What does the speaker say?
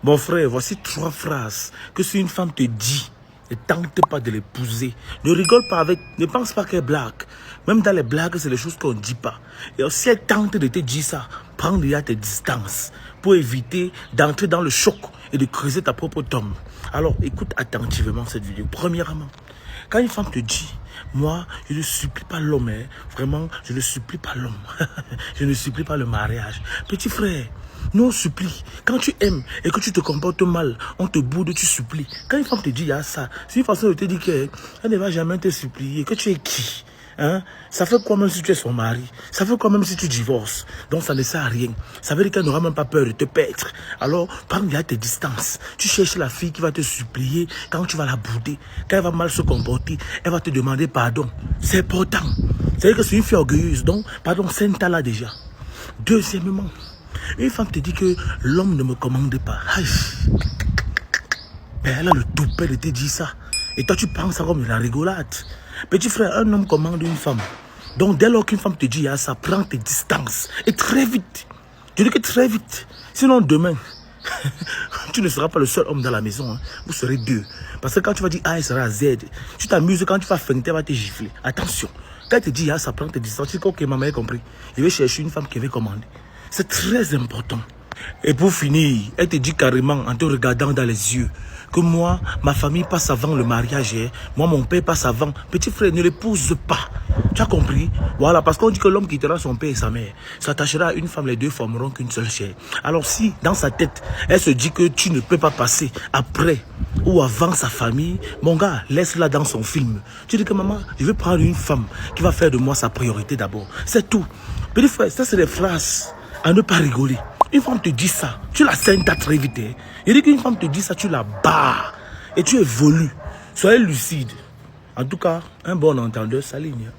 Mon frère, voici 3 phrases que si une femme te dit, ne tente pas de l'épouser. Ne rigole pas avec, ne pense pas qu'elle blague. Même dans les blagues, c'est les choses qu'on ne dit pas. Et si elle tente de te dire ça, prends déjà tes distances pour éviter d'entrer dans le choc et de creuser ta propre tombe. Alors, écoute attentivement cette vidéo. Premièrement, quand une femme te dit, moi, je ne supplie pas l'homme, hein. Vraiment, je ne supplie pas l'homme. Je ne supplie pas le mariage. Petit frère, nous on supplie. Quand tu aimes et que tu te comportes mal, on te boude, tu supplies. Quand une femme te dit, il y a ça, c'est une façon de te dire qu'elle ne va jamais te supplier. Que tu es qui? Hein? Ça fait quoi même si tu es son mari? Ça fait quoi même si tu divorces? Donc ça ne sert à rien. Ça veut dire qu'elle n'aura même pas peur de te perdre. Alors prends bien tes distances. Tu cherches la fille qui va te supplier quand tu vas la bouder. Quand elle va mal se comporter, elle va te demander pardon. C'est important. C'est-à-dire que c'est une fille orgueilleuse. Donc pardon, c'est un tas déjà. Deuxièmement, une femme te dit que l'homme ne me commande pas. Aïe. Elle a le toupet de te dire ça. Et toi tu penses ça comme de la rigolade. Petit frère, un homme commande une femme. Donc dès lors qu'une femme te dit ça, prends tes distances. Et très vite. Je dis que très vite. Sinon demain, tu ne seras pas le seul homme dans la maison. Hein. Vous serez 2. Parce que quand tu vas dire A, elle sera Z. Tu t'amuses quand tu vas feinter, elle va te gifler. Attention. Quand elle te dit ça, prends tes distances. Tu dis ok, maman a compris. Je vais chercher une femme qui va commander. C'est très important. Et pour finir, elle te dit carrément en te regardant dans les yeux que moi, ma famille passe avant le mariage. Hein. Moi, mon père passe avant. Petit frère, ne l'épouse pas. Tu as compris? Voilà, parce qu'on dit que l'homme quittera son père et sa mère. S'attachera à une femme, les deux formeront qu'une seule chair. Alors si, dans sa tête, elle se dit que tu ne peux pas passer après ou avant sa famille, mon gars, laisse-la dans son film. Tu dis que maman, je vais prendre une femme qui va faire de moi sa priorité d'abord. C'est tout. Petit frère, ça c'est des phrases à ne pas rigoler. Une femme te dit ça, tu la scènes très vite. Hein. Il dit qu'une femme te dit ça, tu la barres et tu évolues. Soyez lucide. En tout cas, un bon entendeur s'aligne.